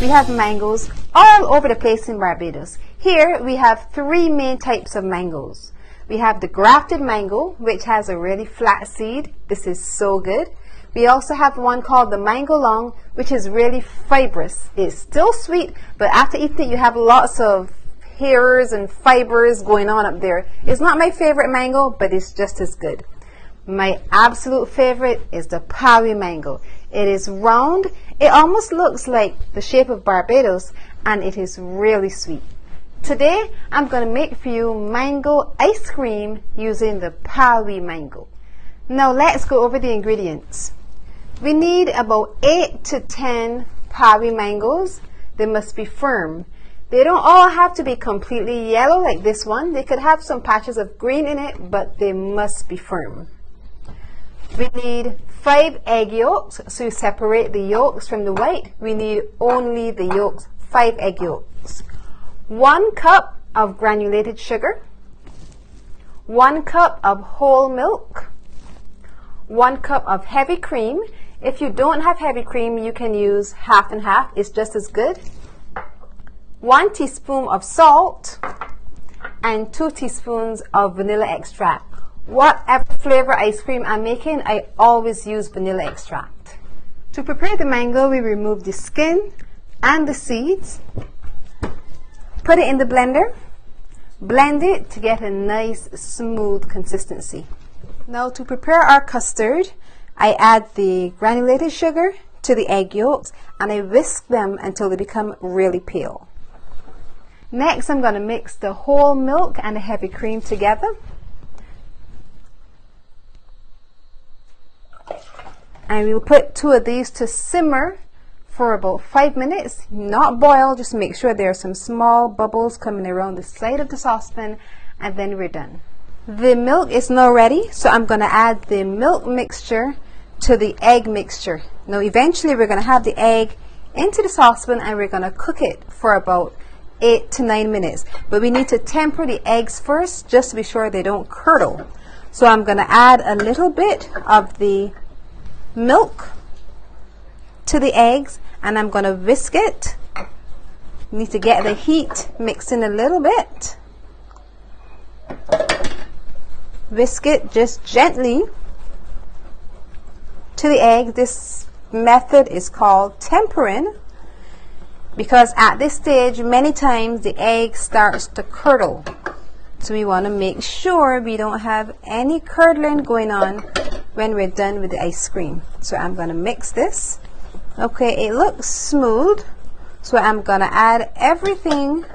we have mangoes all over the place in Barbados. Here we have three main types of mangoes. We have the grafted mango, which has a really flat seed. This is so good. We also have one called the mango long, which is really fibrous. It's still sweet, but after eating it, you have lots of hairs and fibers going on up there. It's not my favorite mango, but it's just as good. My absolute favorite is the Pawi mango. It is round. It almost looks like the shape of Barbados, and it is really sweet. Today, I'm going to make for you mango ice cream using the Pawi mango. Now let's go over the ingredients. We need about 8 to 10 Pawi mangoes. They must be firm. They don't all have to be completely yellow like this one. They could have some patches of green in it, but they must be firm. We need 5 egg yolks, so you separate the yolks from the white. We need only the yolks, 5 egg yolks. 1 cup of granulated sugar, 1 cup of whole milk, 1 cup of heavy cream. If you don't have heavy cream, you can use half and half. It's just as good. 1 teaspoon of salt and 2 teaspoons of vanilla extract. Whatever flavor ice cream I'm making, I always use vanilla extract. To prepare the mango, we remove the skin and the seeds. Put it in the blender. Blend it to get a nice smooth consistency. Now to prepare our custard, I add the granulated sugar to the egg yolks and I whisk them until they become really pale. Next, I'm going to mix the whole milk and the heavy cream together. And we'll put 2 of these to simmer for about 5 minutes, not boil, just make sure there are some small bubbles coming around the side of the saucepan, and then we're done. The milk is now ready, so I'm going to add the milk mixture to the egg mixture. Now eventually we're going to have the egg into the saucepan and we're going to cook it for about 8 to 9 minutes. But we need to temper the eggs first just to be sure they don't curdle. So I'm going to add a little bit of the milk to the eggs and I'm going to whisk it. You need to get the heat mixed in a little bit. Whisk it just gently to the egg. This method is called tempering because at this stage many times the egg starts to curdle. So we want to make sure we don't have any curdling going on when we're done with the ice cream. So I'm going to mix this. Okay, it looks smooth, so I'm going to add everything.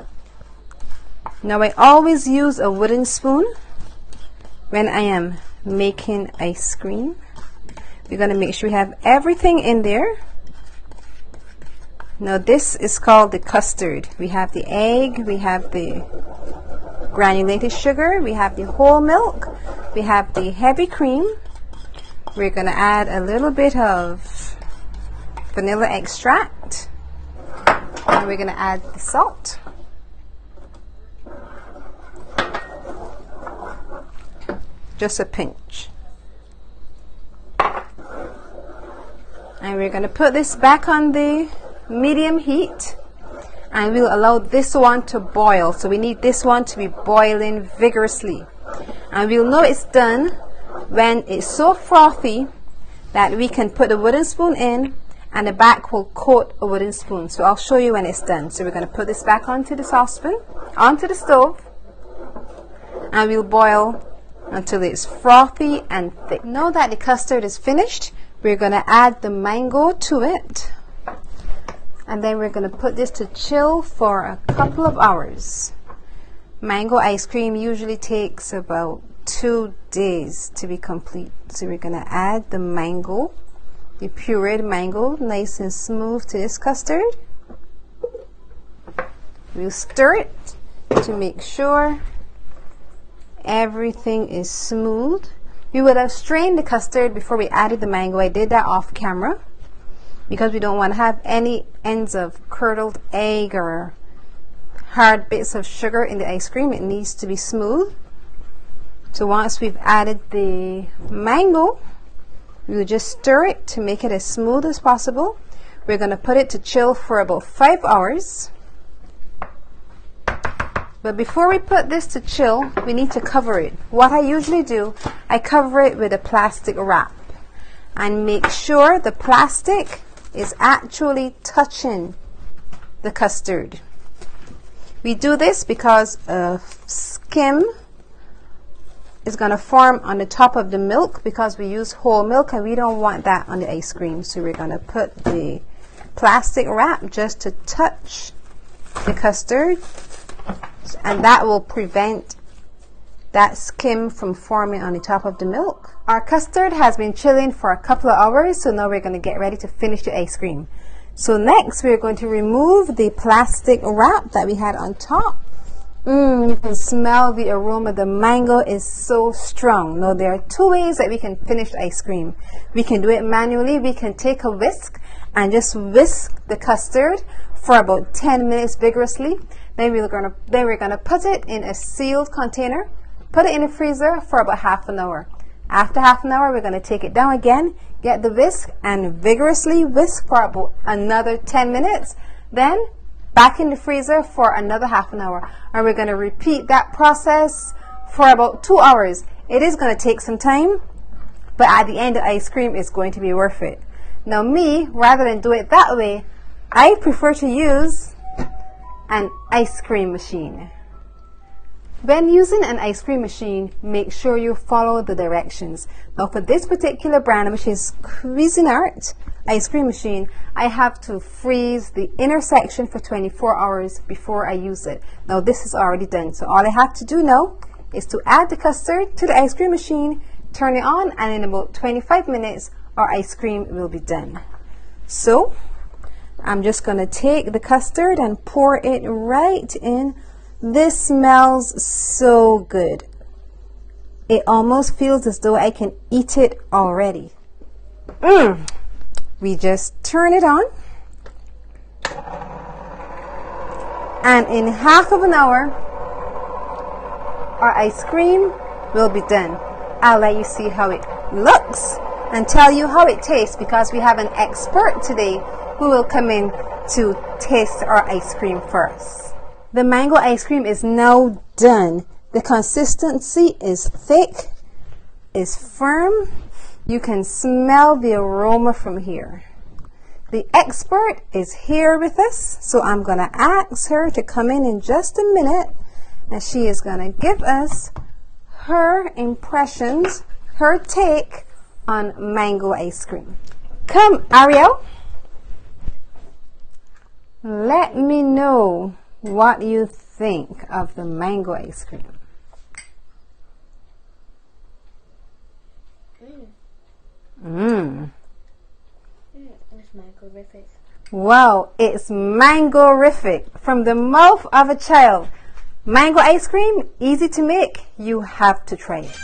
Now I always use a wooden spoon when I am making ice cream. We're going to make sure we have everything in there. Now this is called the custard. We have the egg, we have the granulated sugar, we have the whole milk, we have the heavy cream. We're going to add a little bit of vanilla extract and we're going to add the salt. Just a pinch. And we're going to put this back on the medium heat and we'll allow this one to boil. So we need this one to be boiling vigorously. And we'll know it's done when it's so frothy that we can put a wooden spoon in and the back will coat a wooden spoon. So I'll show you when it's done. So we're going to put this back onto the saucepan, onto the stove, and we'll boil until it's frothy and thick. Now that the custard is finished, we're going to add the mango to it. And then we're going to put this to chill for a couple of hours. Mango ice cream usually takes about 2 days to be complete. So we're going to add the mango, the pureed mango, nice and smooth to this custard. We'll stir it to make sure everything is smooth. We would have strained the custard before we added the mango. I did that off camera because we don't want to have any ends of curdled egg or hard bits of sugar in the ice cream. It needs to be smooth. So once we've added the mango, we'll just stir it to make it as smooth as possible. We're going to put it to chill for about 5 hours. But before we put this to chill, we need to cover it. What I usually do, I cover it with a plastic wrap and make sure the plastic is actually touching the custard. We do this because a skim is going to form on the top of the milk because we use whole milk and we don't want that on the ice cream. So we're going to put the plastic wrap just to touch the custard, and that will prevent that skim from forming on the top of the milk. Our custard has been chilling for a couple of hours, so now we're going to get ready to finish the ice cream. So next we're going to remove the plastic wrap that we had on top. You can smell the aroma. The mango is so strong. Now there are two ways that we can finish the ice cream. We can do it manually. We can take a whisk and just whisk the custard for about 10 minutes vigorously. Then we're gonna put it in a sealed container, put it in the freezer for about half an hour. After half an hour, we're gonna take it down again, get the whisk, and vigorously whisk for about another 10 minutes. Then back in the freezer for another half an hour. And we're gonna repeat that process for about 2 hours. It is gonna take some time, but at the end, the ice cream is going to be worth it. Now me, rather than do it that way, I prefer to use an ice cream machine. When using an ice cream machine, make sure you follow the directions. Now for this particular brand, which is Kuisine ice cream machine, I have to freeze the inner section for 24 hours before I use it. Now this is already done, so all I have to do now is to add the custard to the ice cream machine, turn it on, and in about 25 minutes our ice cream will be done. So I'm just going to take the custard and pour it right in. This smells so good. It almost feels as though I can eat it already. We just turn it on, and in half of an hour our ice cream will be done. I'll let you see how it looks and tell you how it tastes, because we have an expert today who will come in to taste our ice cream for us. The mango ice cream is now done. The consistency is thick, is firm. You can smell the aroma from here. The expert is here with us, so I'm going to ask her to come in just a minute, and she is going to give us her impressions, her take on mango ice cream. Come, Ariel. Let me know what you think of the mango ice cream. It's mango-rific. Wow, it's mango-rific from the mouth of a child. Mango ice cream, easy to make. You have to try it.